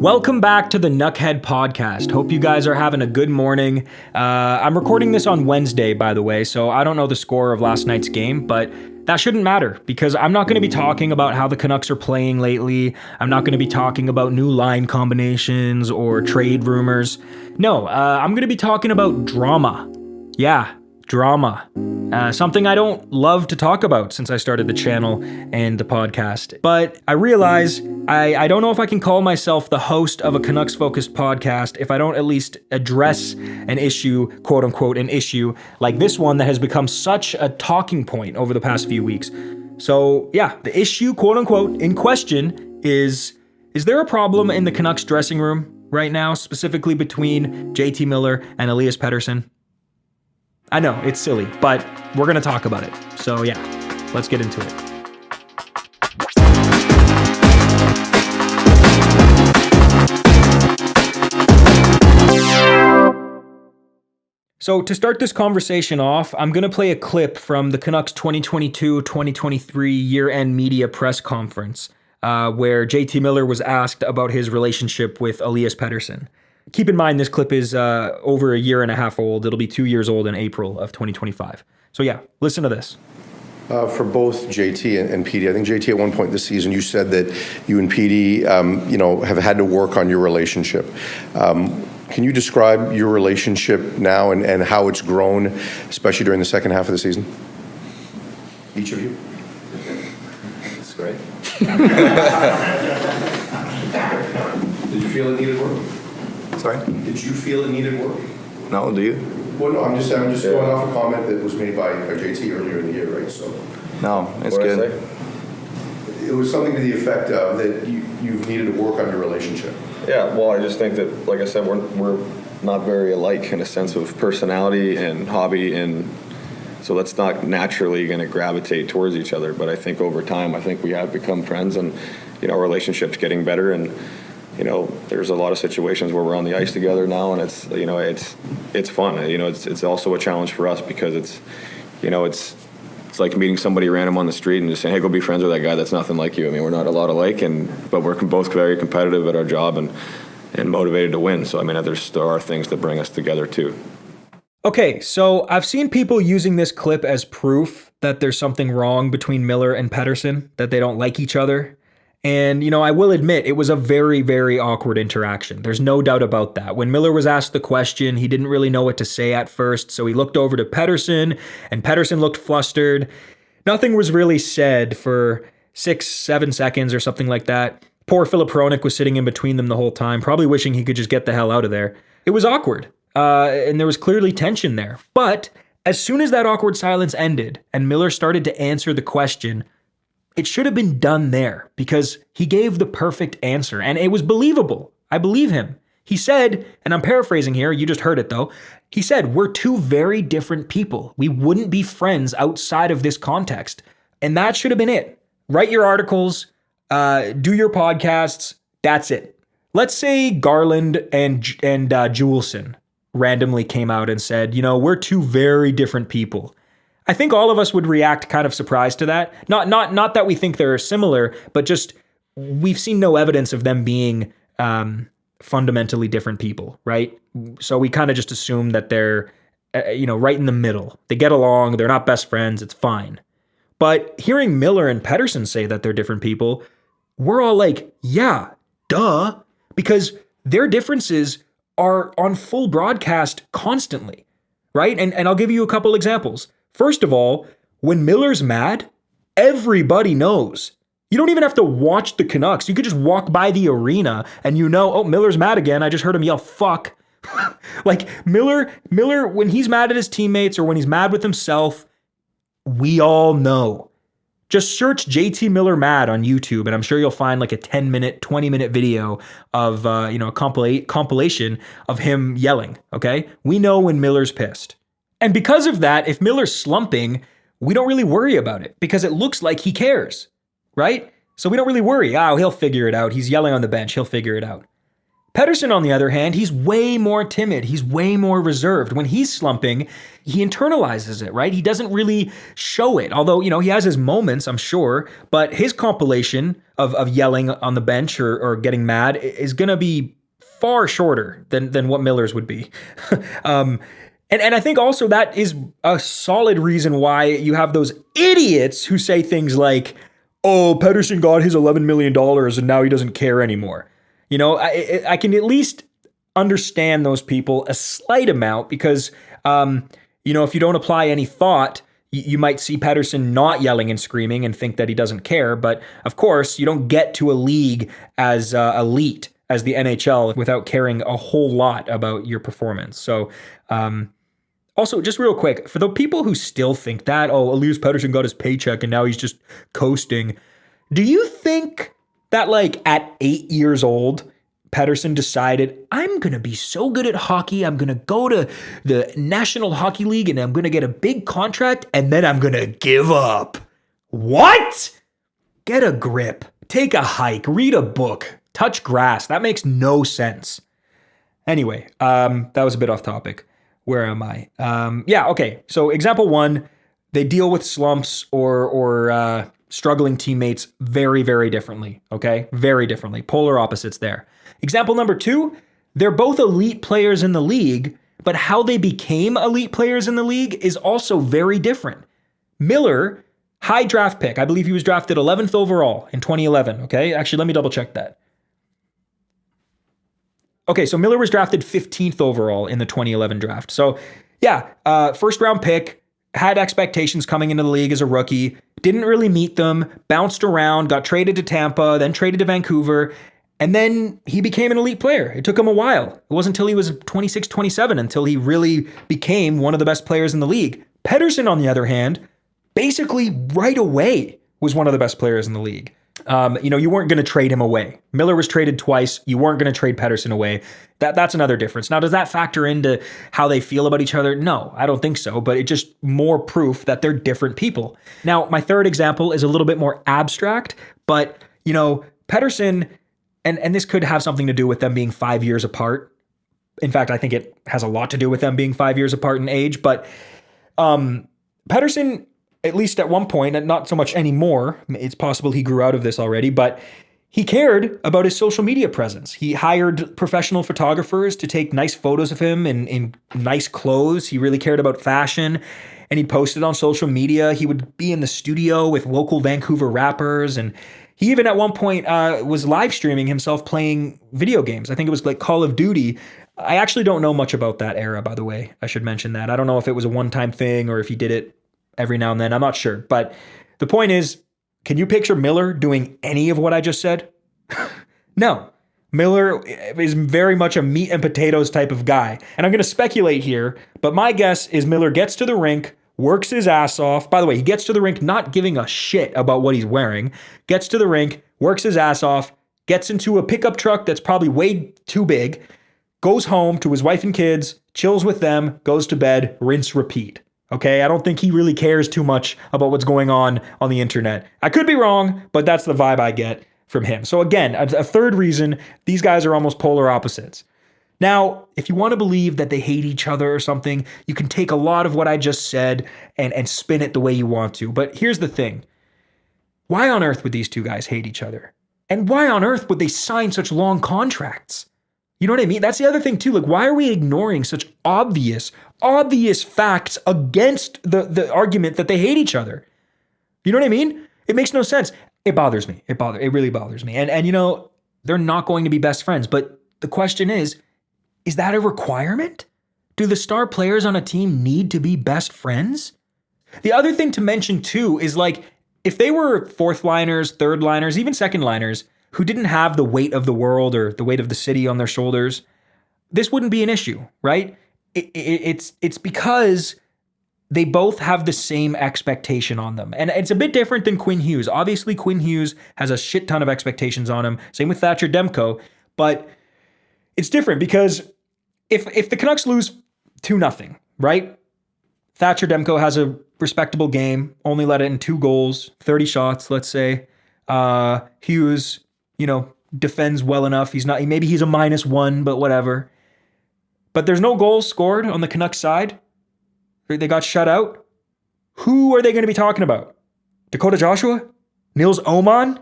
Welcome back to the Nuckhead podcast. Hope you guys are having a good morning. I'm recording this on Wednesday, by the way, so I don't know the score of last night's game, but that shouldn't matter because I'm not going to be talking about how the Canucks are playing lately. I'm not going to be talking about new line combinations or trade rumors. No, I'm going to be talking about drama. Yeah, drama. Something I don't love to talk about since I started the channel and the podcast. But I realize I don't know if I can call myself the host of a Canucks-focused podcast if I don't at least address an issue, quote-unquote, an issue like this one that has become such a talking point over the past few weeks. So, yeah, the issue, quote-unquote, in question is there a problem in the Canucks dressing room right now, specifically between J.T. Miller and Elias Pettersson? I know, it's silly, but we're going to talk about it. So yeah, let's get into it. So to start this conversation off, I'm going to play a clip from the Canucks 2022-2023 year-end media press conference, where J.T. Miller was asked about his relationship with Elias Pettersson. Keep in mind, this clip is over a year and a half old. It'll be 2 years old in April of 2025. So yeah, listen to this. For both JT and PD, I think JT at one point this season, you said that you and PD, have had to work on your relationship. Can you describe your relationship now and how it's grown, especially during the second half of the season? Each of you. That's great. Did you feel it needed work? Sorry? Did you feel it needed work? No, do you? Well, no, I'm just going off a comment that was made by JT earlier in the year, right? So No, it's What did I good. say? it was something to the effect of that you've needed to work on your relationship. Yeah, well, I just think that, like I said, we're not very alike in a sense of personality and hobby, and so that's not naturally going to gravitate towards each other. But I think over time, I think we have become friends, and our relationship's getting better, and there's a lot of situations where we're on the ice together now, and it's fun. It's also a challenge for us because it's like meeting somebody random on the street and just saying, hey, go be friends with that guy that's nothing like you. I mean, we're not a lot alike, but we're both very competitive at our job and motivated to win. So, I mean, there are things that bring us together, too. Okay, so I've seen people using this clip as proof that there's something wrong between Miller and Pettersson, that they don't like each other. And, I will admit, it was a very, very awkward interaction. There's no doubt about that. When Miller was asked the question, he didn't really know what to say at first, so he looked over to Pettersson, and Pettersson looked flustered. Nothing was really said for 6-7 seconds or something like that. Poor Filip Hronek was sitting in between them the whole time, probably wishing he could just get the hell out of there. It was awkward, and there was clearly tension there. But as soon as that awkward silence ended, and Miller started to answer the question, it should have been done there because he gave the perfect answer and it was believable. I believe him. He said, and I'm paraphrasing here, you just heard it though. He said, we're two very different people. We wouldn't be friends outside of this context. And that should have been it. Write your articles, do your podcasts. That's it. Let's say Garland and Juleson randomly came out and said, we're two very different people. I think all of us would react kind of surprised to that. Not that we think they're similar, but just we've seen no evidence of them being fundamentally different people, right? So we kind of just assume that they're, right in the middle. They get along. They're not best friends. It's fine. But hearing Miller and Pettersson say that they're different people, we're all like, yeah, duh, because their differences are on full broadcast constantly, right? And I'll give you a couple examples. First of all, when Miller's mad, everybody knows. You don't even have to watch the Canucks. You could just walk by the arena and oh, Miller's mad again. I just heard him yell, fuck. Like Miller, when he's mad at his teammates or when he's mad with himself, we all know. Just search JT Miller mad on YouTube and I'm sure you'll find like a 10-minute, 20-minute video of, a compilation of him yelling, okay? We know when Miller's pissed. And because of that, if Miller's slumping, we don't really worry about it because it looks like he cares, right? So we don't really worry. He'll figure it out. He's yelling on the bench. He'll figure it out. Pettersson, on the other hand, he's way more timid. He's way more reserved. When he's slumping, he internalizes it, right? He doesn't really show it. Although, he has his moments, I'm sure, but his compilation of yelling on the bench or getting mad is going to be far shorter than what Miller's would be. And I think also that is a solid reason why you have those idiots who say things like, oh, Pettersson got his $11 million and now he doesn't care anymore. I can at least understand those people a slight amount because, if you don't apply any thought, you might see Pettersson not yelling and screaming and think that he doesn't care. But of course, you don't get to a league as elite as the NHL without caring a whole lot about your performance. So, also, just real quick, for the people who still think that, oh, Elias Pettersson got his paycheck and now he's just coasting, do you think that at 8 years old, Pettersson decided, I'm going to be so good at hockey, I'm going to go to the National Hockey League and I'm going to get a big contract and then I'm going to give up? What? Get a grip, take a hike, read a book, touch grass. That makes no sense. Anyway, that was a bit off topic. Where am I? Okay. So example 1, they deal with slumps or struggling teammates very, very differently. Okay? Very differently. Polar opposites there. Example number 2, they're both elite players in the league, but how they became elite players in the league is also very different. Miller, high draft pick. I believe he was drafted 11th overall in 2011. Okay? Actually, let me double check that. Okay, so Miller was drafted 15th overall in the 2011 draft. So, first round pick, had expectations coming into the league as a rookie, didn't really meet them, bounced around, got traded to Tampa, then traded to Vancouver, and then he became an elite player. It took him a while. It wasn't until he was 26, 27 until he really became one of the best players in the league. Pettersson, on the other hand, basically right away was one of the best players in the league. You weren't going to trade him away. Miller was traded twice. You weren't going to trade Pettersson away. That's another difference. Now, does that factor into how they feel about each other? No, I don't think so, but it's just more proof that they're different people. Now, my third example is a little bit more abstract, but, Pettersson, and this could have something to do with them being 5 years apart. In fact, I think it has a lot to do with them being 5 years apart in age, but Pettersson, at least at one point, and not so much anymore, it's possible he grew out of this already, but he cared about his social media presence. He hired professional photographers to take nice photos of him in nice clothes. He really cared about fashion, and he posted on social media. He would be in the studio with local Vancouver rappers, and he even at one point was live streaming himself playing video games. I think it was like Call of Duty. I actually don't know much about that era, by the way. I should mention that. I don't know if it was a one-time thing or if he did it every now and then. I'm not sure. But the point is, can you picture Miller doing any of what I just said? No. Miller is very much a meat and potatoes type of guy. And I'm going to speculate here, but my guess is Miller gets to the rink, works his ass off. By the way, he gets to the rink not giving a shit about what he's wearing, gets to the rink, works his ass off, gets into a pickup truck that's probably way too big, goes home to his wife and kids, chills with them, goes to bed, rinse, repeat. Okay, I don't think he really cares too much about what's going on the internet. I could be wrong, but that's the vibe I get from him. So again, a third reason, these guys are almost polar opposites. Now, if you want to believe that they hate each other or something, you can take a lot of what I just said and spin it the way you want to. But here's the thing. Why on earth would these two guys hate each other? And why on earth would they sign such long contracts? You know what I mean? That's the other thing too. Like, why are we ignoring such obvious facts against the argument that they hate each other? You know what I mean? It makes no sense. It bothers me. It really bothers me. And they're not going to be best friends. But the question is that a requirement? Do the star players on a team need to be best friends? The other thing to mention too is if they were fourth liners, third liners, even second liners, who didn't have the weight of the world or the weight of the city on their shoulders, this wouldn't be an issue, right? It's because they both have the same expectation on them. And it's a bit different than Quinn Hughes. Obviously, Quinn Hughes has a shit ton of expectations on him. Same with Thatcher Demko. But it's different because if the Canucks lose 2-0, right? Thatcher Demko has a respectable game, only let in 2 goals, 30 shots, let's say. Hughes, defends well enough. Maybe he's a -1, but whatever. But there's no goals scored on the Canucks side. They got shut out. Who are they going to be talking about? Dakota Joshua? Nils Oman?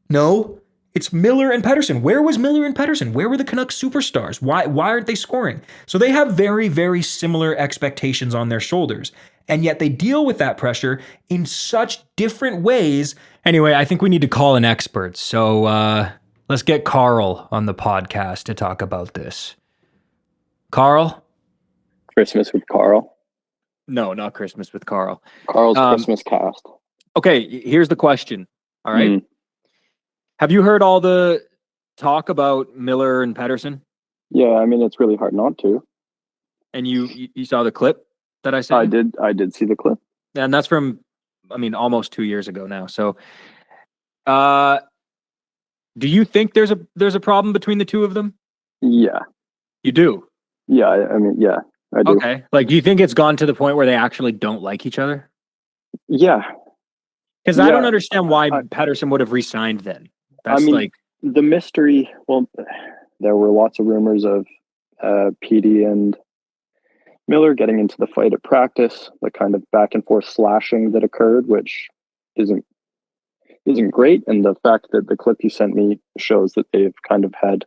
No. It's Miller and Pettersson. Where was Miller and Pettersson? Where were the Canucks superstars? Why aren't they scoring? So they have very, very similar expectations on their shoulders. And yet they deal with that pressure in such different ways. Anyway, I think we need to call an expert. So let's get Carl on the podcast to talk about this. Carl? Christmas with Carl. No, not Christmas with Carl. Carl's Christmas cast. Okay, here's the question. All right. Have you heard all the talk about Miller and Pettersson? Yeah, I mean, it's really hard not to. And you saw the clip that I sent? I did see the clip. And that's from, almost 2 years ago now. So, do you think there's a problem between the two of them? Yeah. You do? Yeah, yeah, I do. Okay. Like, do you think it's gone to the point where they actually don't like each other? Yeah. Because I don't understand why Pettersson would have re-signed then. That's the mystery. Well, there were lots of rumors of Petey and Miller getting into the fight at practice, the kind of back and forth slashing that occurred, which isn't great. And the fact that the clip you sent me shows that they've kind of had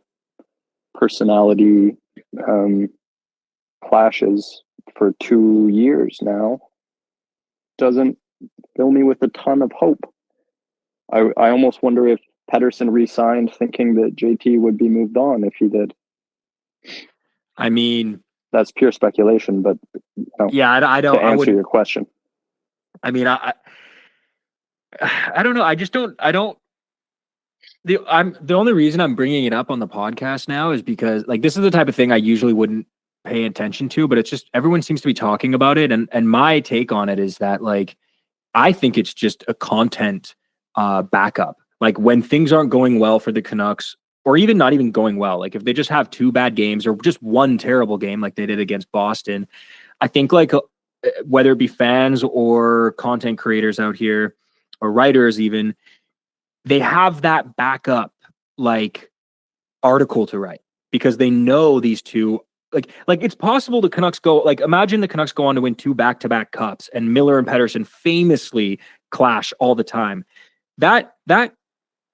personality clashes for 2 years now doesn't fill me with a ton of hope. I almost wonder if Pettersson re-signed thinking that JT would be moved on if he did. I mean, that's pure speculation, but yeah, I don't. To answer your question, I mean, I don't know. I just don't. I don't. The only reason I'm bringing it up on the podcast now is because this is the type of thing I usually wouldn't pay attention to, but it's just everyone seems to be talking about it, and my take on it is that I think it's just a content backup. Like when things aren't going well for the Canucks, or even not even going well, if they just have 2 bad games or just one terrible game like they did against Boston, I think whether it be fans or content creators out here or writers even, they have that backup article to write because they know these two it's possible the Canucks go imagine the Canucks go on to win 2 back-to-back cups and Miller and Pettersson famously clash all the time. That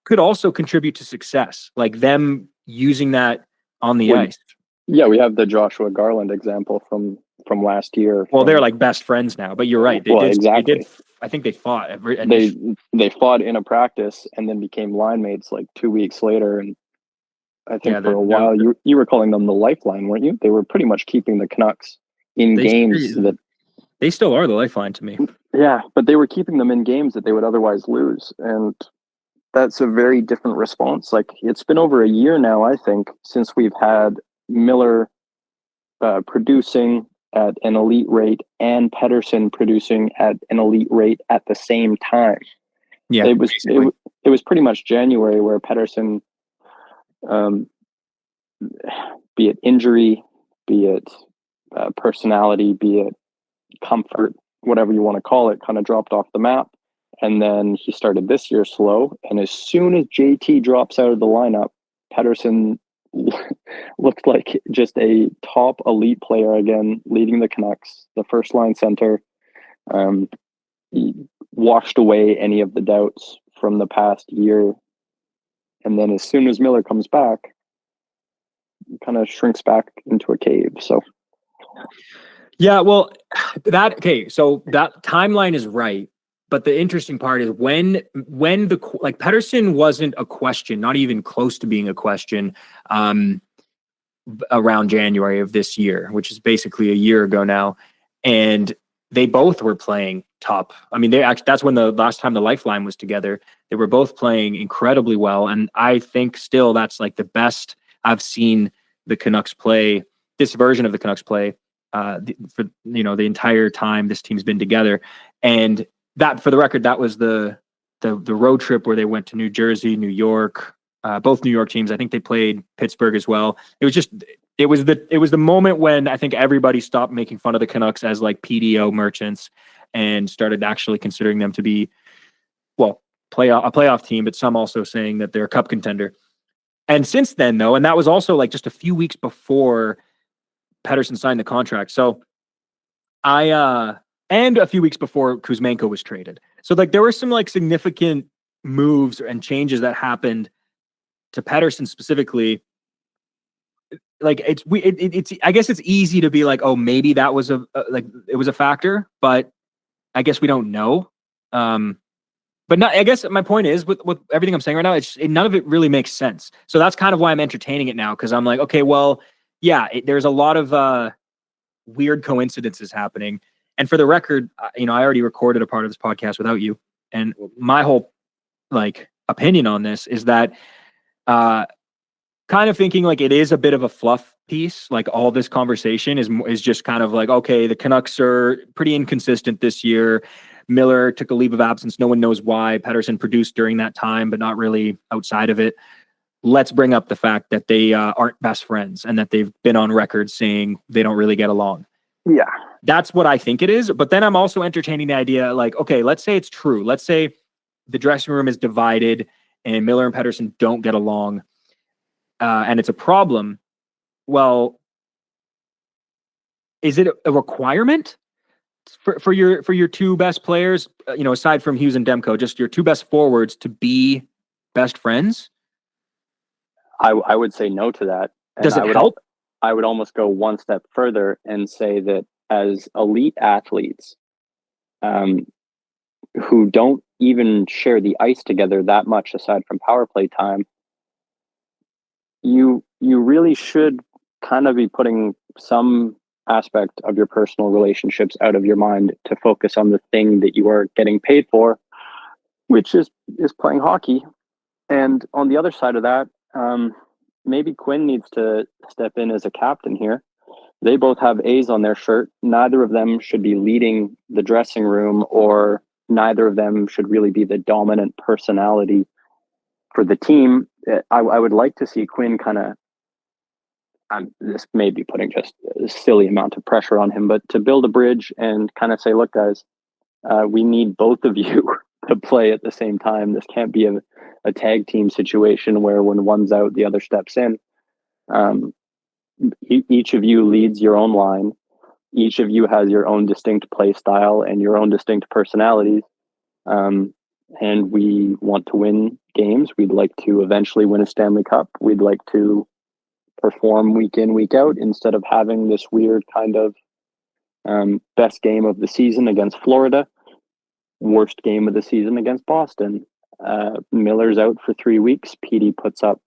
could also contribute to success, them using that on the ice. Yeah, we have the Joshua Garland example from last year. Well, they're best friends now, but you're right. Exactly. I think they fought. They fought in a practice and then became line mates 2 weeks later. And I think for a while you were calling them the lifeline, weren't you? They were pretty much keeping the Canucks in games that they still are the lifeline to me. Yeah, but they were keeping them in games that they would otherwise lose, and that's a very different response. It's been over a year now, I think, since we've had Miller producing at an elite rate and Pettersson producing at an elite rate at the same time. Yeah, it was pretty much January where Pettersson, be it injury, be it personality, be it comfort, whatever you want to call it, kind of dropped off the map. And then he started this year slow. And as soon as JT drops out of the lineup, Pettersson looked like just a top elite player again, leading the Canucks, the first line center. He washed away any of the doubts from the past year. And then as soon as Miller comes back, kind of shrinks back into a cave. So, yeah, well, so that timeline is right. But the interesting part is when the Pettersson wasn't a question, not even close to being a question, around January of this year, which is basically a year ago now, and they both were playing top. That's when the last time the lifeline was together. They were both playing incredibly well, and I think still that's the best I've seen the Canucks play. This version of the Canucks play for the entire time this team's been together, and. That, for the record, that was the road trip where they went to New Jersey, New York, both New York teams. I think they played Pittsburgh as well. It was the moment when I think everybody stopped making fun of the Canucks as PDO merchants and started actually considering them to be, a playoff team, but some also saying that they're a cup contender. And since then, though, and that was also like just a few weeks before Pettersson signed the contract. So and a few weeks before Kuzmenko was traded. So like there were some like significant moves and changes that happened to Pettersson specifically. Like it's I guess it's easy to be like, oh, maybe that was it was a factor, but I guess we don't know. But not, I guess my point is with everything I'm saying right now, none of it really makes sense. So that's kind of why I'm entertaining it now. Cause I'm like, okay, well, yeah, there's a lot of weird coincidences happening. And for the record, I already recorded a part of this podcast without you. And my whole like opinion on this is that, kind of thinking like it is a bit of a fluff piece. Like all this conversation is just kind of like, okay, the Canucks are pretty inconsistent this year. Miller took a leave of absence. No one knows why. Pettersson produced during that time, but not really outside of it. Let's bring up the fact that they aren't best friends and that they've been on record saying they don't really get along. Yeah. That's what I think it is. But then I'm also entertaining the idea like, okay, let's say it's true. Let's say the dressing room is divided and Miller and Pettersson don't get along. And it's a problem. Well, is it a requirement for your two best players, aside from Hughes and Demko, just your two best forwards to be best friends? I would say no to that. And Does it help? I would almost go one step further and say that as elite athletes, who don't even share the ice together that much aside from power play time, you really should kind of be putting some aspect of your personal relationships out of your mind to focus on the thing that you are getting paid for, which is playing hockey. And on the other side of that, maybe Quinn needs to step in as a captain here. They both have A's on their shirt. Neither of them should be leading the dressing room, or neither of them should really be the dominant personality for the team. I would like to see Quinn kind of, this may be putting just a silly amount of pressure on him, but to build a bridge and kind of say, look, guys, we need both of you to play at the same time. This can't be a tag team situation where when one's out, the other steps in. Each of you leads your own line. Each of you has your own distinct play style and your own distinct personalities. And we want to win games. We'd like to eventually win a Stanley Cup. We'd like to perform week in, week out, instead of having this weird kind of best game of the season against Florida, worst game of the season against Boston. Miller's out for 3 weeks. Petey puts up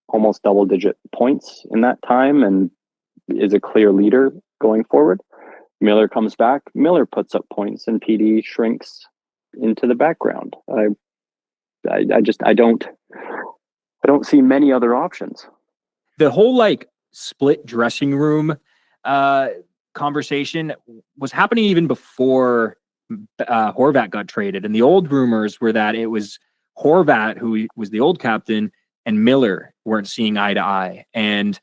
almost double-digit points in that time and is a clear leader going forward. Miller comes back. Miller puts up points, and Petey shrinks into the background. I don't see many other options. The whole like split dressing room conversation was happening even before Horvat got traded. And the old rumors were that it was Horvat who was the old captain and Miller weren't seeing eye to eye. And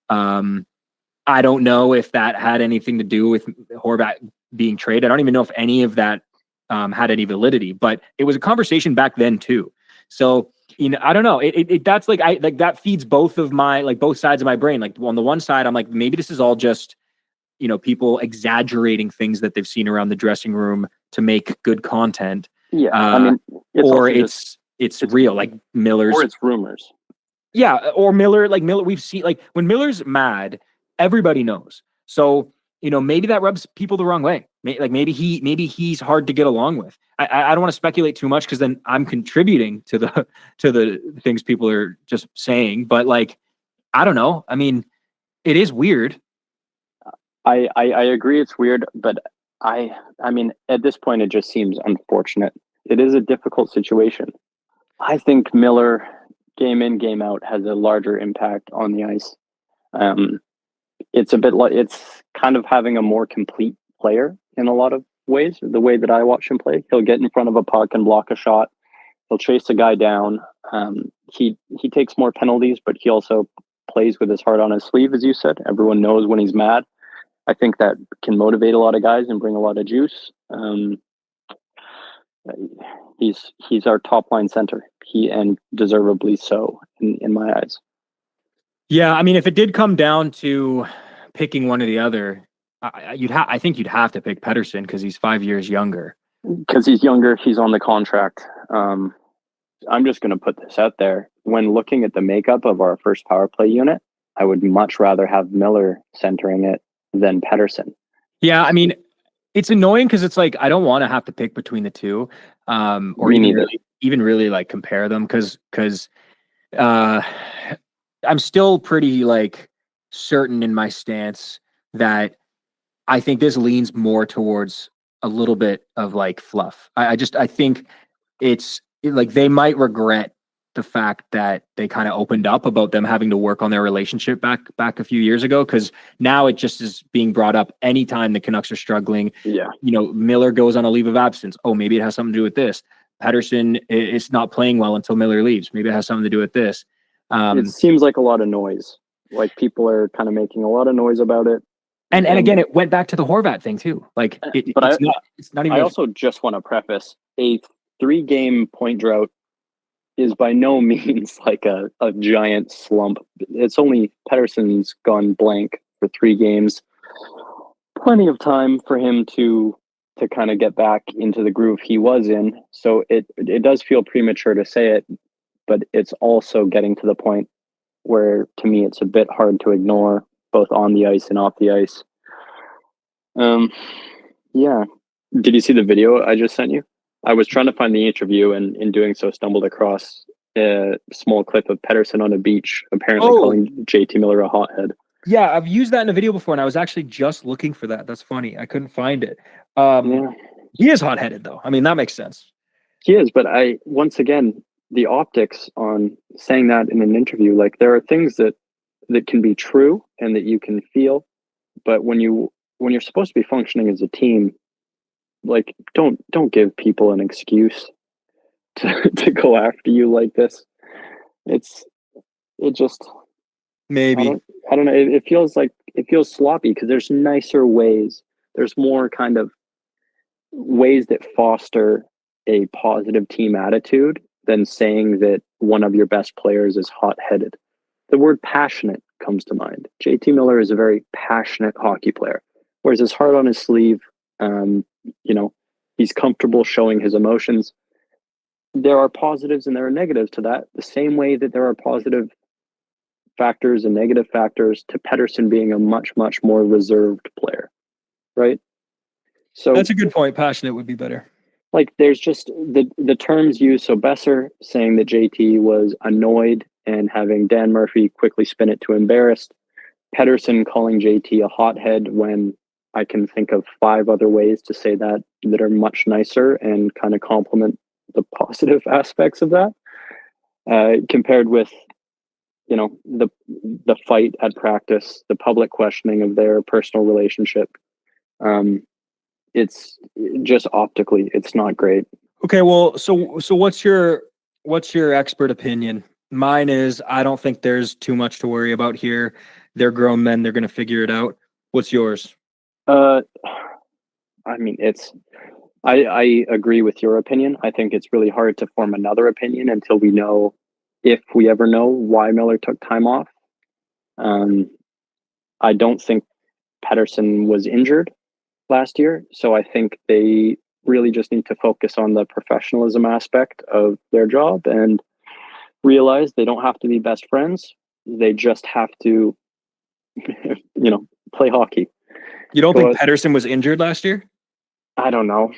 I don't know if that had anything to do with Horvat being traded. I don't even know if any of that had any validity, but it was a conversation back then too. So, I don't know. That's like, that feeds both sides of my brain. Like on the one side, I'm like, maybe this is all just, people exaggerating things that they've seen around the dressing room to make good content. Yeah. I mean, it's real, like Miller's, or it's rumors. Yeah. Or Miller, we've seen, like when Miller's mad, everybody knows. So, maybe that rubs people the wrong way. Maybe he's hard to get along with. I don't want to speculate too much because then I'm contributing to the things people are just saying. But like, I don't know. I mean, it is weird. I agree it's weird, but I mean, at this point, it just seems unfortunate. It is a difficult situation. I think Miller, game in, game out, has a larger impact on the ice. It's a bit like, it's kind of having a more complete player in a lot of ways. The way that I watch him play, he'll get in front of a puck and block a shot. He'll chase a guy down. He takes more penalties, but he also plays with his heart on his sleeve, as you said. Everyone knows when he's mad. I think that can motivate a lot of guys and bring a lot of juice. He's our top line center. And deservedly so in my eyes. Yeah, I mean, if it did come down to picking one or the other, I think you'd have to pick Pettersson because he's 5 years younger. Because he's younger, he's on the contract. I'm just going to put this out there. When looking at the makeup of our first power play unit, I would much rather have Miller centering it than Pettersson. Yeah, I mean, it's annoying because it's like I don't want to have to pick between the two, or even really like compare them because I'm still pretty like certain in my stance that I think this leans more towards a little bit of like fluff. I think it's like they might regret the fact that they kind of opened up about them having to work on their relationship back a few years ago, because now it just is being brought up anytime the Canucks are struggling. Yeah. Miller goes on a leave of absence. Oh, maybe it has something to do with this. Pettersson is not playing well until Miller leaves. Maybe it has something to do with this. It seems like a lot of noise. Like people are kind of making a lot of noise about it. And again, it went back to the Horvat thing too. Like, it's not even. I also just want to preface a 3-game point drought is by no means like a giant slump. It's only Pettersson's gone blank for 3 games. Plenty of time for him to kind of get back into the groove he was in. So it does feel premature to say it, but it's also getting to the point where, to me, it's a bit hard to ignore, both on the ice and off the ice. Yeah. Did you see the video I just sent you? I was trying to find the interview, and in doing so, stumbled across a small clip of Pettersson on a beach, apparently calling J.T. Miller a hothead. Yeah, I've used that in a video before, and I was actually just looking for that. That's funny. I couldn't find it. He is hot-headed, though. I mean, that makes sense. He is, but once again, the optics on saying that in an interview, like there are things that can be true and that you can feel, but when you're supposed to be functioning as a team, like don't give people an excuse to go after you like this. It just maybe I don't know. It feels sloppy because there's nicer ways. There's more kind of ways that foster a positive team attitude than saying that one of your best players is hot-headed. The word passionate comes to mind. JT Miller is a very passionate hockey player. Wears his heart on his sleeve. He's comfortable showing his emotions. There are positives and there are negatives to that, the same way that there are positive factors and negative factors to Pettersson being a much, much more reserved player, right? So that's a good point. Passionate would be better. Like there's just the terms used. So Besser saying that JT was annoyed and having Dan Murphy quickly spin it to embarrassed. Pettersson calling JT a hothead when I can think of 5 other ways to say that are much nicer and kind of complement the positive aspects of that. Compared with, the fight at practice, the public questioning of their personal relationship. It's just optically, it's not great. Okay, well, so what's your expert opinion? Mine is I don't think there's too much to worry about here. They're grown men; they're going to figure it out. What's yours? I mean, I agree with your opinion. I think it's really hard to form another opinion until we know, if we ever know, why Miller took time off. I don't think Pettersson was injured last year, so I think they really just need to focus on the professionalism aspect of their job and realize they don't have to be best friends. They just have to, play hockey. You don't think Pettersson was injured last year? I don't know.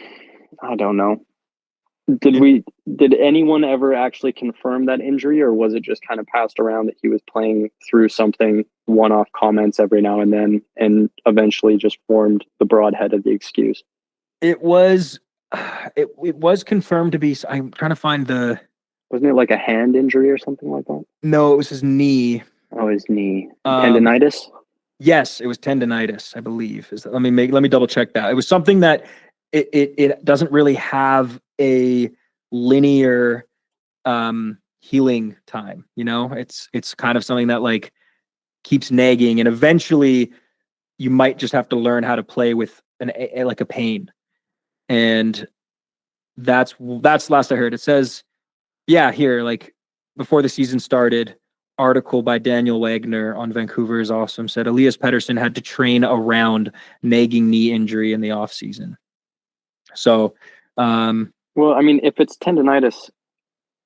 Did anyone ever actually confirm that injury, or was it just kind of passed around that he was playing through something, one-off comments every now and then, and eventually just formed the broadhead of the excuse? It was confirmed to be. I'm trying to find the. Wasn't it like a hand injury or something like that? No, it was his knee. Oh, his knee. Tendinitis? Yes, it was tendinitis, I believe. Let me double check that. It was something that it doesn't really have a linear healing time. It's kind of something that like keeps nagging, and eventually you might just have to learn how to play with a pain. And That's the last I heard. It says, yeah, here, like before the season started, article by Daniel Wagner on Vancouver is Awesome said Elias Pettersson had to train around nagging knee injury in the offseason. So, well, I mean, if it's tendonitis,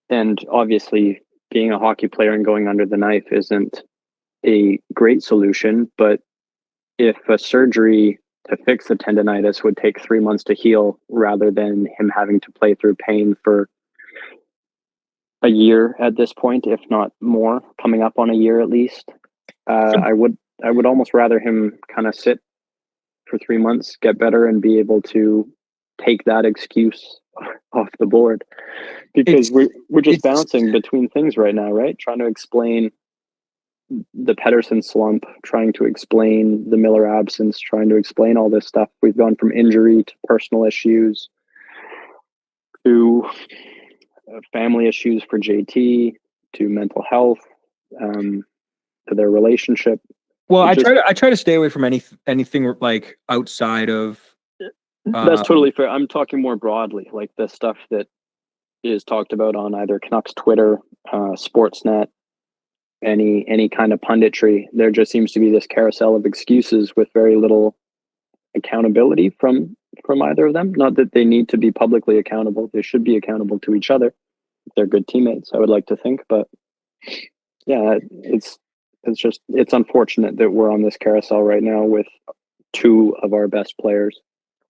and obviously being a hockey player and going under the knife isn't a great solution, but if a surgery to fix the tendonitis would take 3 months to heal rather than him having to play through pain for a year at this point, if not more, coming up on a year at least, I would almost rather him kind of sit for 3 months, get better, and be able to take that excuse off the board, because we're just bouncing between things right now, right? Trying to explain the Pettersson slump, trying to explain the Miller absence, trying to explain all this stuff. We've gone from injury to personal issues to family issues for JT to mental health, to their relationship. well, I try to stay away from anything like outside of. That's totally fair. I'm talking more broadly, like the stuff that is talked about on either Canucks Twitter, Sportsnet, any kind of punditry. There just seems to be this carousel of excuses with very little accountability from either of them. Not that they need to be publicly accountable; they should be accountable to each other. They're good teammates, I would like to think. But yeah, it's unfortunate that we're on this carousel right now with two of our best players.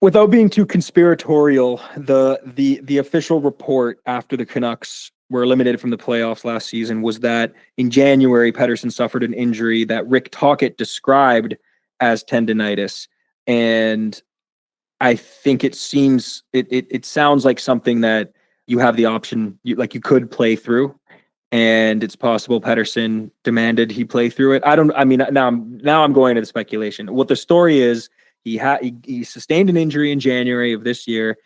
Without being too conspiratorial, the official report after the Canucks were eliminated from the playoffs last season was that in January, Pettersson suffered an injury that Rick Tocchet described as tendonitis. And I think it sounds like something that you have the option, you could play through. And it's possible Pettersson demanded he play through it. Now I'm going to the speculation. What the story is, he sustained an injury in January of this year,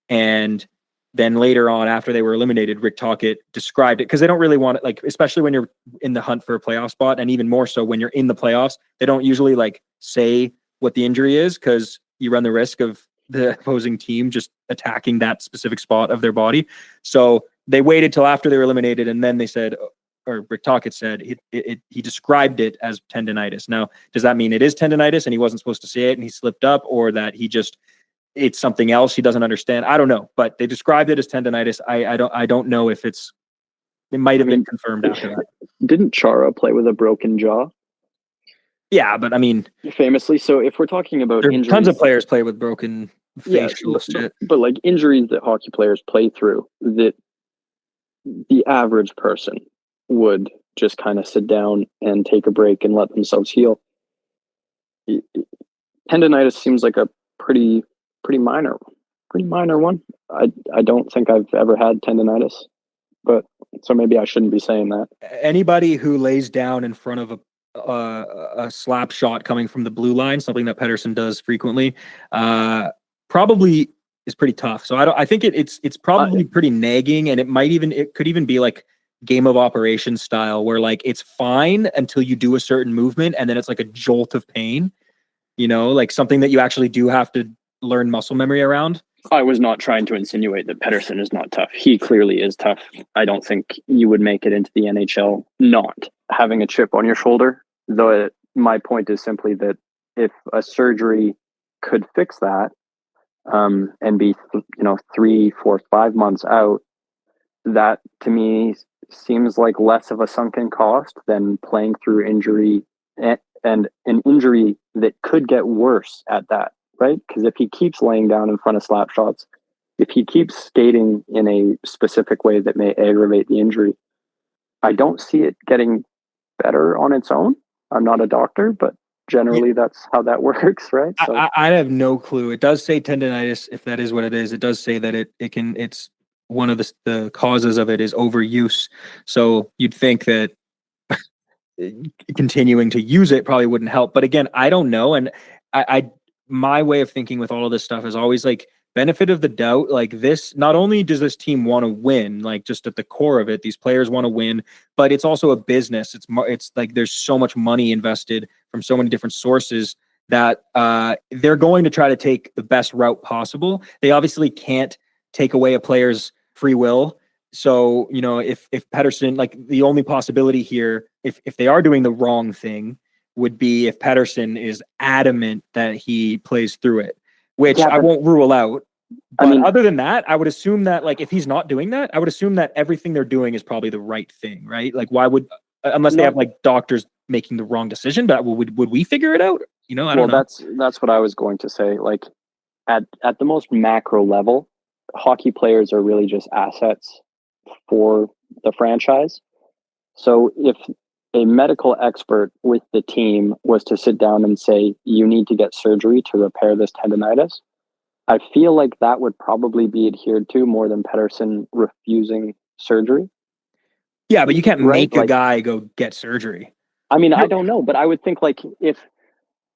and then later on, after they were eliminated, Rick Tocchet described it, because they don't really want it, like, especially when you're in the hunt for a playoff spot, and even more so when you're in the playoffs, they don't usually like say what the injury is, because you run the risk of the opposing team just attacking that specific spot of their body. So they waited till after they were eliminated, and then they said, or Rick Tocchet said, he described it as tendonitis. Now, does that mean it is tendonitis and he wasn't supposed to say it and he slipped up, or that it's something else he doesn't understand? I don't know, but they described it as tendonitis. I don't know if it might have been confirmed after that. Didn't Chara play with a broken jaw? Yeah, but I mean, famously. So if we're talking about injuries, tons of players play with broken facial shit. But like injuries that hockey players play through, that the average person would just kind of sit down and take a break and let themselves heal. Tendonitis seems like a pretty minor one. I don't think I've ever had tendonitis, but so maybe I shouldn't be saying that. Anybody who lays down in front of a slap shot coming from the blue line, something that Pettersson does frequently, probably is pretty tough. So I think it's probably pretty nagging, and it could even be like game of operations style, where like it's fine until you do a certain movement, and then it's like a jolt of pain, like something that you actually do have to learn muscle memory around. I was not trying to insinuate that Pettersson is not tough. He clearly is tough. I don't think you would make it into the NHL not having a chip on your shoulder. Though my point is simply that if a surgery could fix that, and be 3, 4, 5 months out, that to me seems like less of a sunken cost than playing through injury, and an injury that could get worse at that, right? Because if he keeps laying down in front of slap shots, if he keeps skating in a specific way that may aggravate the injury, I don't see it getting better on its own. I'm not a doctor, but generally that's how that works, right? So I have no clue. It does say tendonitis, if that is what it is. It does say that it's one of the causes of it is overuse. So you'd think that continuing to use it probably wouldn't help. But again, I don't know. And my way of thinking with all of this stuff is always like benefit of the doubt. Like this, not only does this team want to win, like just at the core of it, these players want to win, but it's also a business. It's like there's so much money invested from so many different sources that they're going to try to take the best route possible. They obviously can't take away a player's free will. So, if Pettersson, like the only possibility here, if they are doing the wrong thing, would be if Pettersson is adamant that he plays through it, which I won't rule out. But other than that, I would assume that, like, if he's not doing that, I would assume that everything they're doing is probably the right thing, right? Like, why would, unless they have like doctors making the wrong decision, but would we figure it out? I don't know. That's what I was going to say. Like, at the most macro level, hockey players are really just assets for the franchise. So if a medical expert with the team was to sit down and say, you need to get surgery to repair this tendonitis, I feel like that would probably be adhered to more than Pettersson refusing surgery. Yeah, but you can't make a guy go get surgery. I mean, I don't know, but I would think, like, if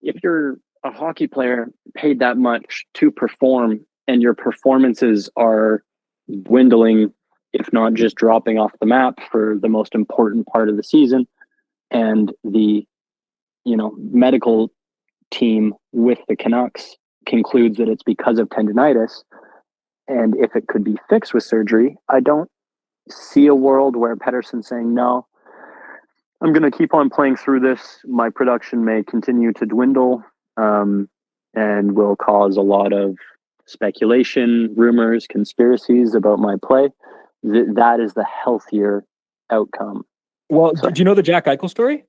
you're a hockey player paid that much to perform and your performances are dwindling, if not just dropping off the map for the most important part of the season, and the medical team with the Canucks concludes that it's because of tendonitis, and if it could be fixed with surgery, I don't see a world where Pettersson's saying, no, I'm going to keep on playing through this. My production may continue to dwindle, and will cause a lot of speculation, rumors, conspiracies about my play. That is the healthier outcome. Well, do you know the Jack Eichel story?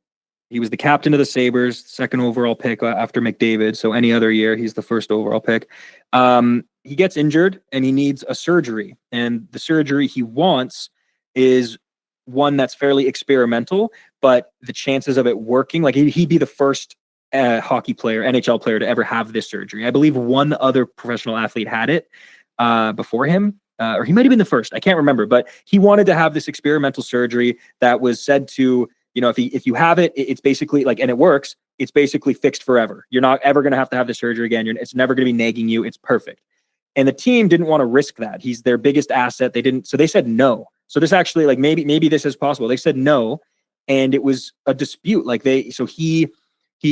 He was the captain of the Sabres, second overall pick after McDavid. So any other year, he's the first overall pick. He gets injured and he needs a surgery. And the surgery he wants is one that's fairly experimental, but the chances of it working, like he'd be the first hockey player, NHL player, to ever have this surgery. I believe one other professional athlete had it before him. Or he might have been the first. I can't remember, but he wanted to have this experimental surgery that was said to, if you have it, it's basically like, and it works, it's basically fixed forever. You're not ever going to have the surgery again. It's never going to be nagging you. It's perfect. And the team didn't want to risk that. He's their biggest asset. So they said no. So this actually, like, maybe this is possible. They said no. And it was a dispute. So he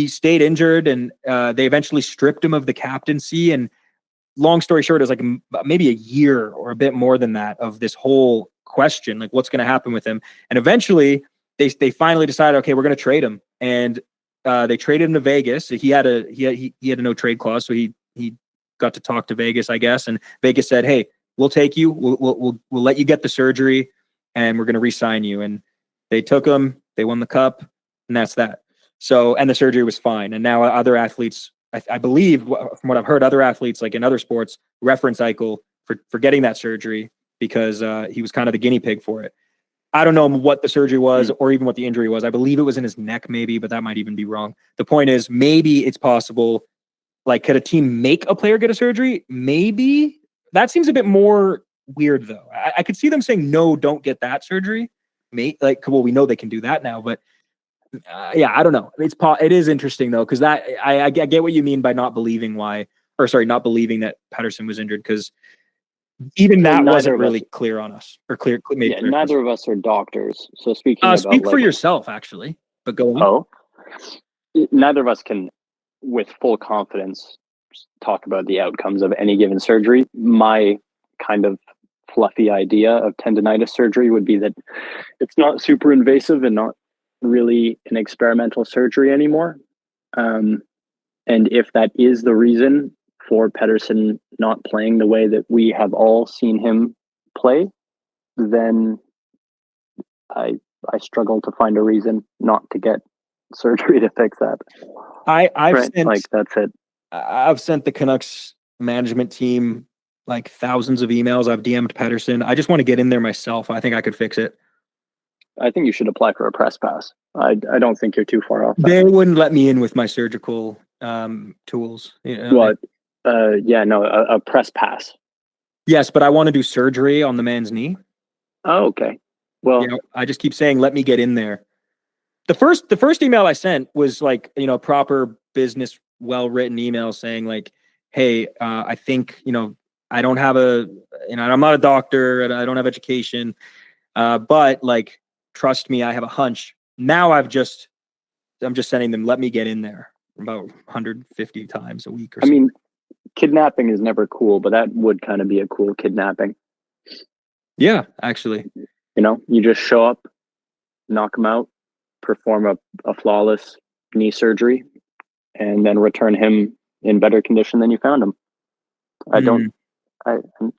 stayed injured, and they eventually stripped him of the captaincy. And long story short, it was like maybe a year or a bit more than that of this whole question, like what's going to happen with him. And eventually they finally decided, okay, we're going to trade him. And they traded him to Vegas. He had a no trade clause. So he got to talk to Vegas, I guess. And Vegas said, hey, we'll take you. We'll let you get the surgery, and we're going to re-sign you. And they took him, they won the cup, and that's that. So, and the surgery was fine. And now other athletes, I believe, from what I've heard, other athletes, like in other sports, reference Eichel for getting that surgery because he was kind of the guinea pig for it. I don't know what the surgery was or even what the injury was. I believe it was in his neck, maybe, but that might even be wrong. The point is, maybe it's possible. Like, could a team make a player get a surgery? Maybe. That seems a bit more weird, though. I could see them saying, no, don't get that surgery. Well, we know they can do that now, but yeah, I don't know. It is interesting, though, because that I get what you mean by not believing that Pettersson was injured, because even that wasn't really clear on us or clear. Yeah, neither of us are doctors. So speaking speak for yourself, actually, but go on. Oh, neither of us can, with full confidence, talk about the outcomes of any given surgery. My kind of fluffy idea of tendonitis surgery would be that it's not super invasive and not really an experimental surgery anymore. And if that is the reason for Pettersson not playing the way that we have all seen him play, then I struggle to find a reason not to get surgery to fix that. That's it. I've sent the Canucks management team like thousands of emails. I've DM'd Pettersson. I just want to get in there myself. I think I could fix it. I think you should apply for a press pass. I don't think you're too far off. They wouldn't let me in with my surgical tools. A press pass. Yes, but I want to do surgery on the man's knee. Oh, okay. Well, I just keep saying, let me get in there. The first email I sent was like, proper business, well-written email saying like, hey, I think, I don't have I'm not a doctor and I don't have education, but like, trust me, I have a hunch. Now I'm just sending them, let me get in there about 150 times a week or something. I mean, kidnapping is never cool, but that would kind of be a cool kidnapping. Yeah, actually. You know, you just show up, knock him out, perform a flawless knee surgery, and then return him in better condition than you found him.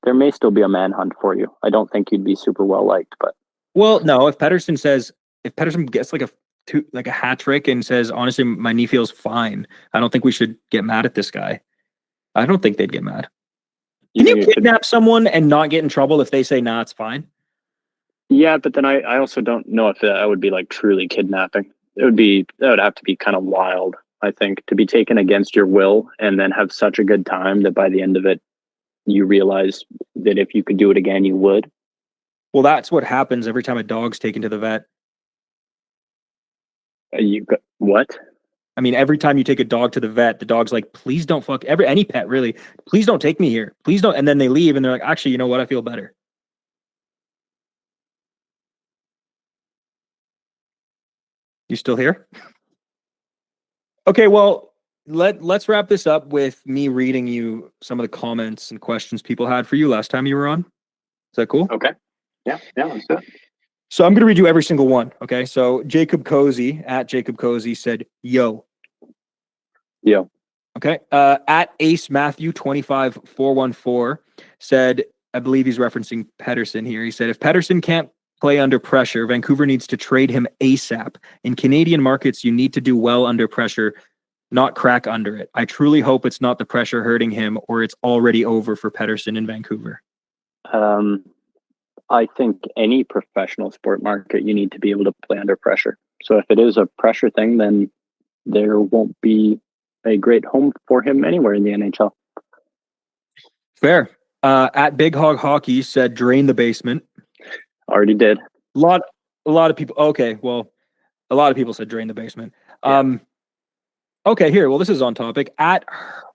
There may still be a manhunt for you. I don't think you'd be super well liked, but Well, no, if Pettersson gets like a hat trick and says, honestly, my knee feels fine, I don't think we should get mad at this guy. I don't think they'd get mad. Can you kidnap someone and not get in trouble if they say, nah, it's fine? Yeah, but then I also don't know if that would be like truly kidnapping. That would have to be kind of wild, I think, to be taken against your will and then have such a good time that by the end of it, you realize that if you could do it again, you would. Well, that's what happens every time a dog's taken to the vet. What? I mean, every time you take a dog to the vet, the dog's like, please don't any pet really, please don't take me here. Please don't. And then they leave and they're like, actually, you know what? I feel better. You still here? Okay, well, let's wrap this up with me reading you some of the comments and questions people had for you last time you were on. Is that cool? Okay. Yeah, let's do it. So I'm going to read you every single one. Okay. So Jacob Cozy said, yo. Okay. At Ace Matthew 25414 said, I believe he's referencing Pettersson here. He said, if Pettersson can't play under pressure, Vancouver needs to trade him ASAP. In Canadian markets, you need to do well under pressure, not crack under it. I truly hope it's not the pressure hurting him or it's already over for Pettersson in Vancouver. I think any professional sport market, you need to be able to play under pressure. So if it is a pressure thing, then there won't be a great home for him anywhere in the NHL. Fair. At Big Hog Hockey said, drain the basement. Already did. A lot of people. Okay. Well, a lot of people said drain the basement. Yeah. Okay, here. Well, this is on topic. At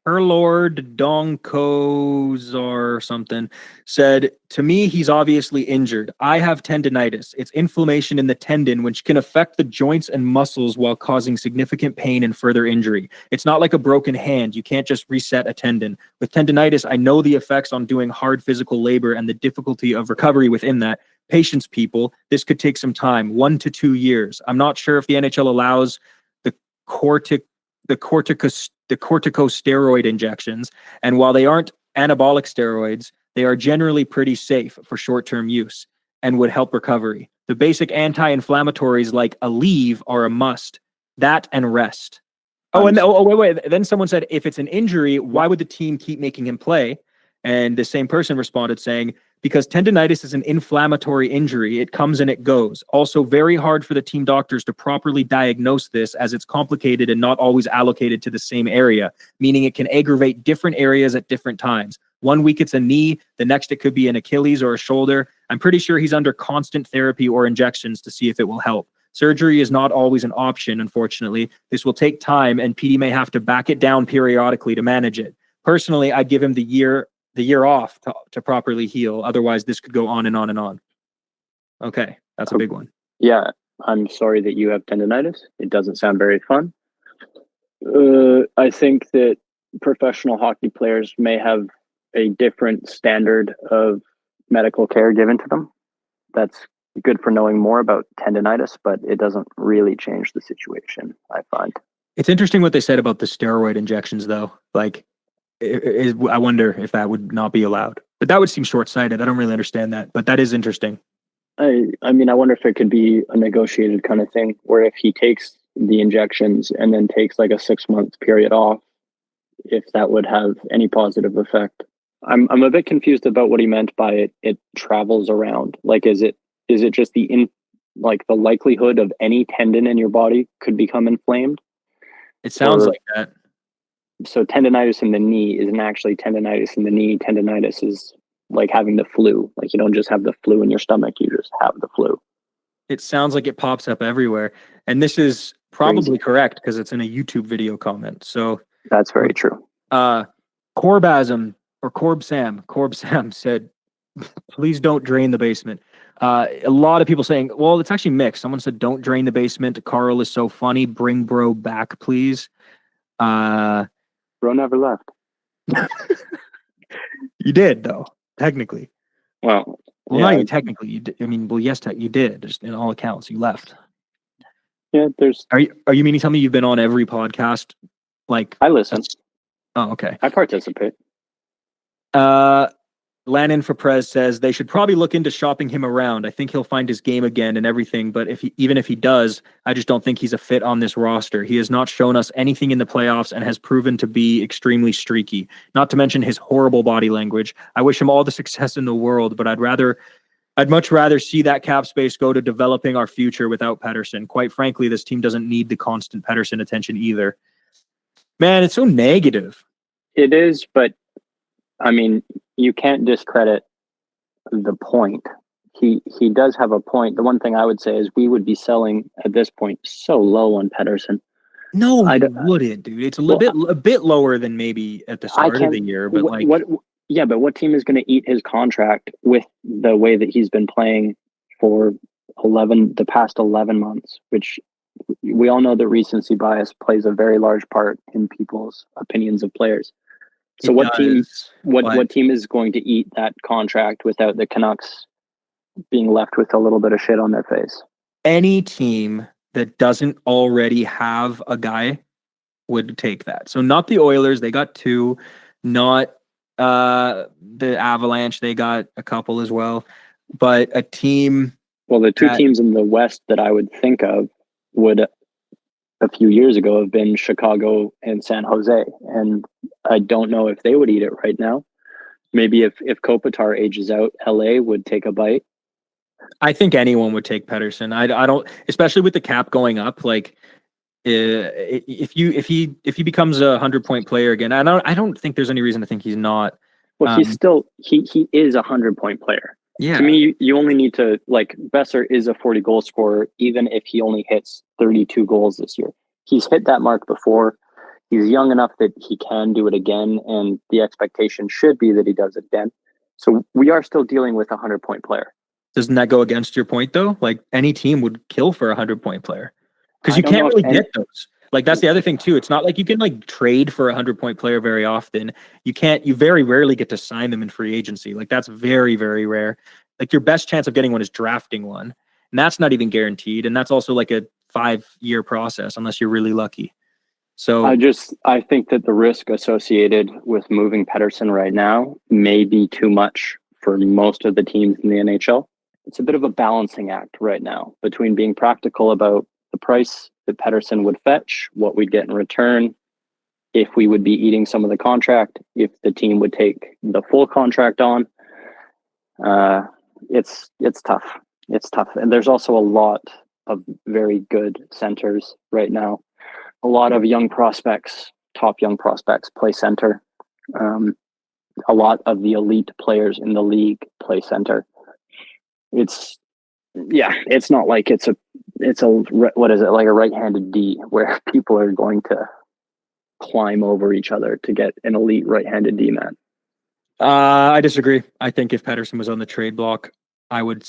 Herlord Donkos or something said, to me, he's obviously injured. I have tendinitis. It's inflammation in the tendon, which can affect the joints and muscles while causing significant pain and further injury. It's not like a broken hand. You can't just reset a tendon. With tendinitis, I know the effects on doing hard physical labor and the difficulty of recovery within that. Patience, people. This could take some time, 1 to 2 years. I'm not sure if the NHL allows the corticosteroid injections, and while they aren't anabolic steroids, they are generally pretty safe for short-term use and would help recovery. The basic anti-inflammatories like Aleve are a must. That and rest. Wait. Then someone said, if it's an injury, why would the team keep making him play? And the same person responded saying, because tendinitis is an inflammatory injury. It comes and it goes. Also very hard for the team doctors to properly diagnose this as it's complicated and not always allocated to the same area, meaning it can aggravate different areas at different times. 1 week it's a knee, the next it could be an Achilles or a shoulder. I'm pretty sure he's under constant therapy or injections to see if it will help. Surgery is not always an option, unfortunately. This will take time and PD may have to back it down periodically to manage it. Personally, I'd give him the year off to properly heal. Otherwise, this could go on and on and on. Okay, that's a big one. Yeah, I'm sorry that you have tendinitis. It doesn't sound very fun. I think that professional hockey players may have a different standard of medical care given to them. That's good for knowing more about tendinitis, but it doesn't really change the situation, I find. It's interesting what they said about the steroid injections, though. Like, I wonder if that would not be allowed. But that would seem short-sighted. I don't really understand that, but that is interesting. I mean, I wonder if it could be a negotiated kind of thing, where if he takes the injections and then takes like a 6-month period off, if that would have any positive effect. I'm a bit confused about what he meant by it travels around. Like, is it just the likelihood of any tendon in your body could become inflamed? It sounds like that. So tendinitis in the knee isn't actually tendinitis in the knee. Tendinitis is like having the flu. Like, you don't just have the flu in your stomach, you just have the flu. It sounds like it pops up everywhere. And this is probably correct because it's in a YouTube video comment. So that's very true. Corbasm or Corb Sam said, please don't drain the basement. A lot of people saying, well, it's actually mixed. Someone said, don't drain the basement. Carl is so funny. Bring bro back, please. Bro never left. You did, though, technically. Well, Well, yeah, not even technically. You did. I mean, well, yes, you did. Just in all accounts, you left. yeah. Are you meaning to tell me you've been on every podcast? Like, I listen. oh, okay. I participate. Lannon for Prez says they should probably look into shopping him around. I think he'll find his game again and everything, but even if he does, I just don't think he's a fit on this roster. He has not shown us anything in the playoffs and has proven to be extremely streaky, not to mention his horrible body language. I wish him all the success in the world, but I'd much rather see that cap space go to developing our future without Pettersson. Quite frankly, this team doesn't need the constant Pettersson attention either. Man, it's so negative. It is, but I mean, you can't discredit the point. He does have a point. The one thing I would say is we would be selling at this point so low on Pettersson. No, I wouldn't, dude. It's a bit lower than maybe at the start of the year, but what team is going to eat his contract with the way that he's been playing for the past 11 months, which we all know that recency bias plays a very large part in people's opinions of players. So what team is going to eat that contract without the Canucks being left with a little bit of shit on their face? Any team that doesn't already have a guy would take that. So not the Oilers, they got 2, not the Avalanche, they got a couple as well, but a team. Well, the 2 teams in the West that I would think of would a few years ago have been Chicago and San Jose, and I don't know if they would eat it right now. Maybe if Kopitar ages out, LA would take a bite. I think anyone would take Pettersson. I don't, especially with the cap going up. Like, if he becomes a 100-point player again, I don't think there's any reason to think he's not. Well, he's still he is a 100-point player. Yeah. To me, you only need to, like, Besser is a 40-goal scorer, even if he only hits 32 goals this year. He's hit that mark before. He's young enough that he can do it again, and the expectation should be that he does it again. So we are still dealing with a 100-point player. Doesn't that go against your point, though? Like, any team would kill for a 100-point player. Because you can't really get those. Like, that's the other thing, too. It's not like you can, like, trade for a 100-point player very often. You very rarely get to sign them in free agency. Like, that's very, very rare. Like, your best chance of getting one is drafting one. And that's not even guaranteed. And that's also like a 5-year process, unless you're really lucky. So I think that the risk associated with moving Pettersson right now may be too much for most of the teams in the NHL. It's a bit of a balancing act right now between being practical about the price that Pettersson would fetch, what we'd get in return, if we would be eating some of the contract, if the team would take the full contract on. It's tough. It's tough. And there's also a lot of very good centers right now. A lot of young prospects, top young prospects, play center. A lot of the elite players in the league play center. It's not like it's a what is it, like a right-handed D where people are going to climb over each other to get an elite right-handed D man. I disagree. I think if Pettersson was on the trade block, I would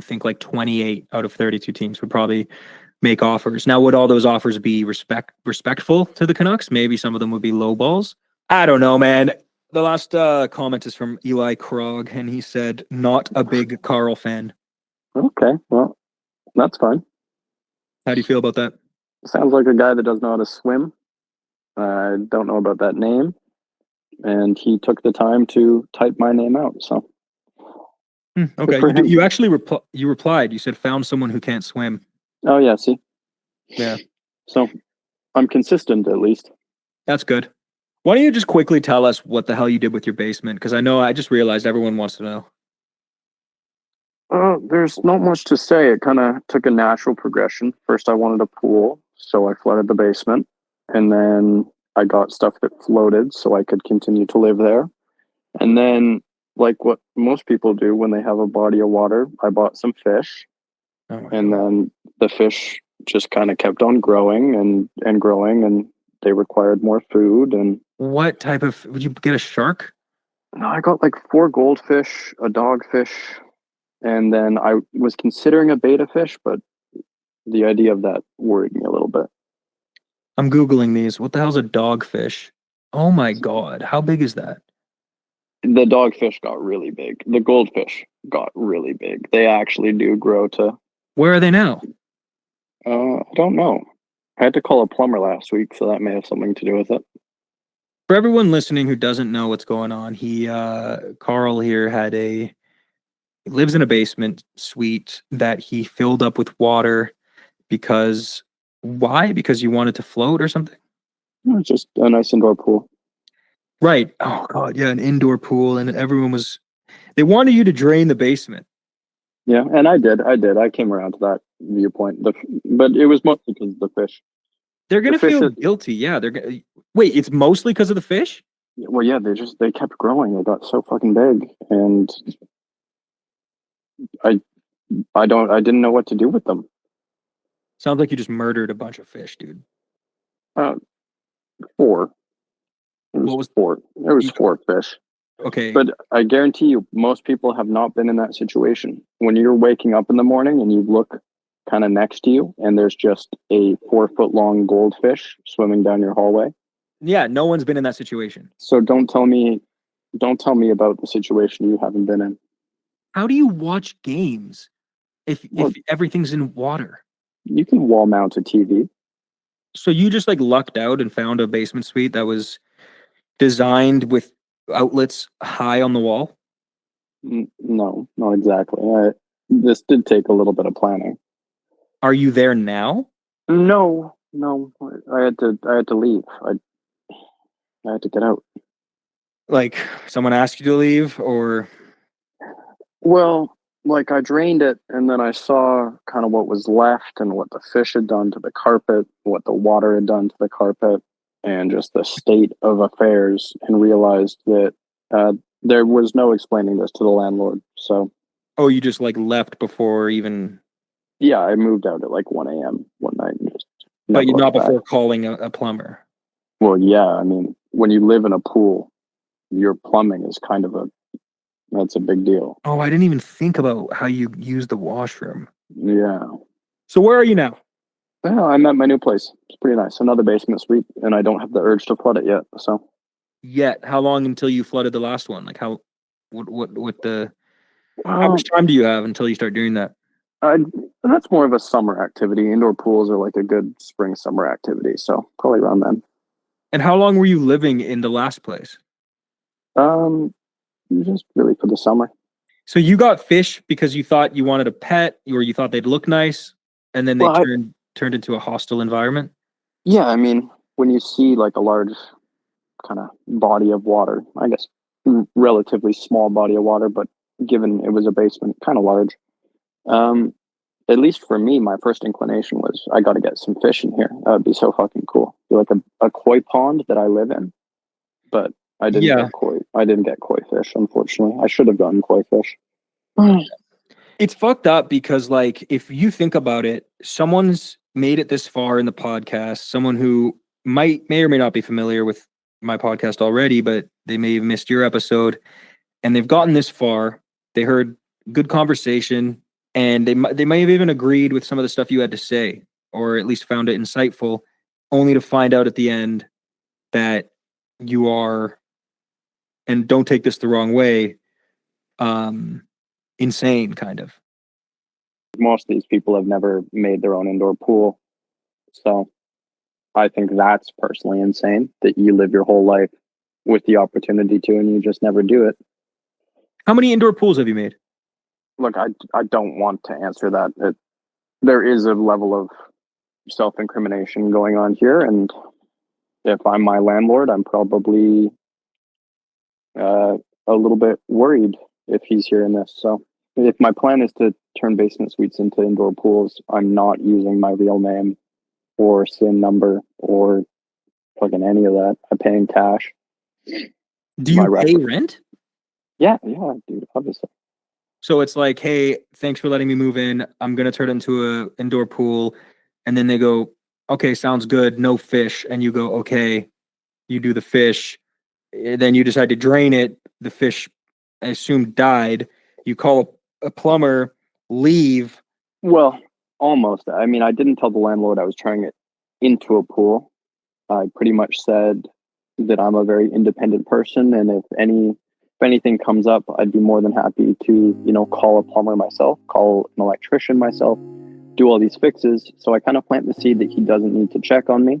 think like 28 out of 32 teams would probably make offers. Now, would all those offers be respectful to the Canucks? Maybe some of them would be low balls. I don't know, man. The last comment is from Eli Krog, and he said, not a big Carl fan. Okay, well, that's fine. How do you feel about that? Sounds like a guy that doesn't know how to swim. I don't know about that name. And he took the time to type my name out, so. Okay, you actually replied. You said, found someone who can't swim. Oh, yeah, see? Yeah. So, I'm consistent, at least. That's good. Why don't you just quickly tell us what the hell you did with your basement? Because I just realized everyone wants to know. There's not much to say. It kind of took a natural progression. First, I wanted a pool, so I flooded the basement. And then I got stuff that floated so I could continue to live there. And then, like what most people do when they have a body of water, I bought some fish. And then the fish just kind of kept on growing and growing, and they required more food. And what type of, would you get a shark? No, I got like 4 goldfish, a dogfish, and then I was considering a betta fish, but the idea of that worried me a little bit. I'm Googling these. What the hell's a dogfish? Oh my God. How big is that? The dogfish got really big. The goldfish got really big. They actually do grow to. Where are they now? I don't know. I had to call a plumber last week, so that may have something to do with it. For everyone listening who doesn't know what's going on, Carl here lives in a basement suite that he filled up with water because, why? Because you wanted to float or something? It's just a nice indoor pool. Right. Oh God, yeah, an indoor pool, and they wanted you to drain the basement. Yeah, and I did. I came around to that viewpoint. But it was mostly because of the fish. They're gonna fish feel is- guilty. Yeah, they're gonna. Wait, it's mostly because of the fish? Well, yeah, they kept growing. They got so fucking big, and I didn't know what to do with them. Sounds like you just murdered a bunch of fish, dude. Uh, four. It was What was- four? It was four fish. Okay. But I guarantee you, most people have not been in that situation. When you're waking up in the morning and you look kind of next to you, and there's just a 4 foot long goldfish swimming down your hallway. Yeah, no one's been in that situation. So don't tell me about the situation you haven't been in. How do you watch games if Well- everything's in water? You can wall mount a TV. So you just like lucked out and found a basement suite that was designed with outlets high on the wall? No, not exactly. This did take a little bit of planning. Are you there now? No. I had to leave. I had to get out. Like someone asked you to leave, or Well, like I drained it and then I saw kind of what was left and what the fish had done to the carpet, what the water had done to the carpet, and just the state of affairs, and realized that there was no explaining this to the landlord. So, oh, you just like left before even, yeah, I moved out at like 1 a.m. one night. And just but you never not looked before back. calling a plumber. Well, yeah, I mean, when you live in a pool, your plumbing is kind of that's a big deal. Oh, I didn't even think about how you use the washroom. Yeah. So where are you now? Well, I'm at my new place. It's pretty nice. Another basement suite, and I don't have the urge to flood it yet. So, Yet, how long until you flooded the last one? Like how, how well, much time do you have until you start doing that? that's more of a summer activity. Indoor pools are like a good spring summer activity. So probably around then. And how long were you living in the last place? Just really for the summer. So you got fish because you thought you wanted a pet, or you thought they'd look nice, and then they Well, turned into a hostile environment. Yeah, I mean, when you see like a large kind of body of water, I guess relatively small body of water, but given it was a basement, kind of large. At least for me, my first inclination was I got to get some fish in here. That would be so fucking cool. Like a koi pond that I live in, but I didn't Yeah. get koi. I didn't get koi fish, unfortunately. I should have gotten koi fish. It's fucked up because, like, if you think about it, someone's made it this far in the podcast, someone who may or may not be familiar with my podcast already, but they may have missed your episode, and they've gotten this far. They heard good conversation, and they may have even agreed with some of the stuff you had to say, or at least found it insightful, only to find out at the end that you are, and don't take this the wrong way, insane, kind of. Most of these people have never made their own indoor pool. So I think that's personally insane that you live your whole life with the opportunity to and you just never do it. How many indoor pools have you made? Look, I don't want to answer that. There is a level of self-incrimination going on here, and if I'm my landlord, I'm probably a little bit worried if he's hearing this. So if my plan is to turn basement suites into indoor pools, I'm not using my real name or SIN number or fucking any of that. I'm paying cash. Do My you pay record. rent? Yeah, dude, obviously. So it's like, hey, thanks for letting me move in. I'm gonna turn it into a indoor pool, and then they go, okay, sounds good. No fish, and you go, okay. You do the fish, then you decide to drain it. The fish, I assume, died. You call a plumber, leave. Well, almost. I mean, I didn't tell the landlord I was turning it into a pool. I pretty much said that I'm a very independent person, and if anything comes up, I'd be more than happy to, call a plumber myself, call an electrician myself, do all these fixes. So I kind of plant the seed that he doesn't need to check on me.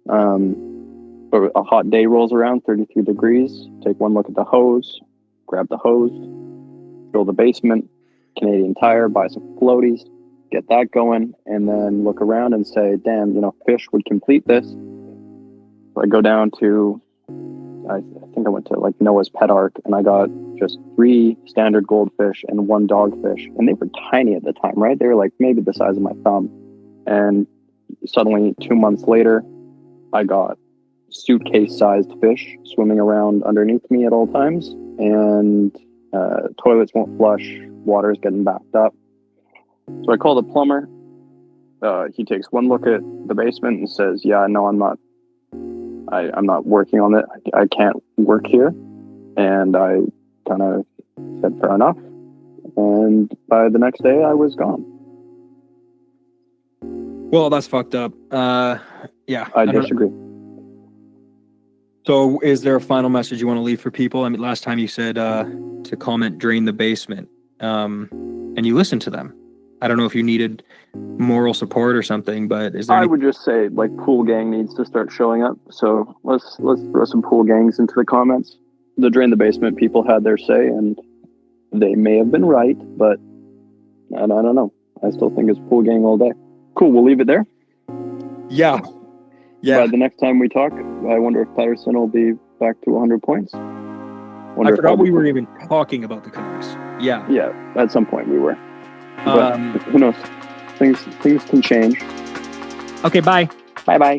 But a hot day rolls around, 33 degrees, take one look at the hose, grab the hose, fill the basement, Canadian Tire, buy some floaties, get that going, and then look around and say, damn, fish would complete this. So I go down to, I think I went to like Noah's Pet Ark, and I got just 3 standard goldfish and 1 dogfish. And they were tiny at the time, right? They were like maybe the size of my thumb. And suddenly 2 months later, I got suitcase-sized fish swimming around underneath me at all times. And toilets won't flush, water's getting backed up. So I call the plumber. He takes one look at the basement and says, yeah, no, I'm not working on it. I can't work here. And I kind of said, fair enough. And by the next day, I was gone. Well, that's fucked up. Yeah. I disagree. So is there a final message you want to leave for people? I mean, last time you said to comment, drain the basement, and you listened to them. I don't know if you needed moral support or something, but is there I would just say, like, pool gang needs to start showing up. So let's throw some pool gangs into the comments. The drain the basement people had their say, and they may have been right, but I don't know. I still think it's pool gang all day. Cool, we'll leave it there. Yeah. By the next time we talk, I wonder if Pettersson will be back to 100 points. I forgot we were even talking about the Canucks. Yeah. Yeah, at some point we were. But who knows? Things can change. Okay, bye. Bye-bye.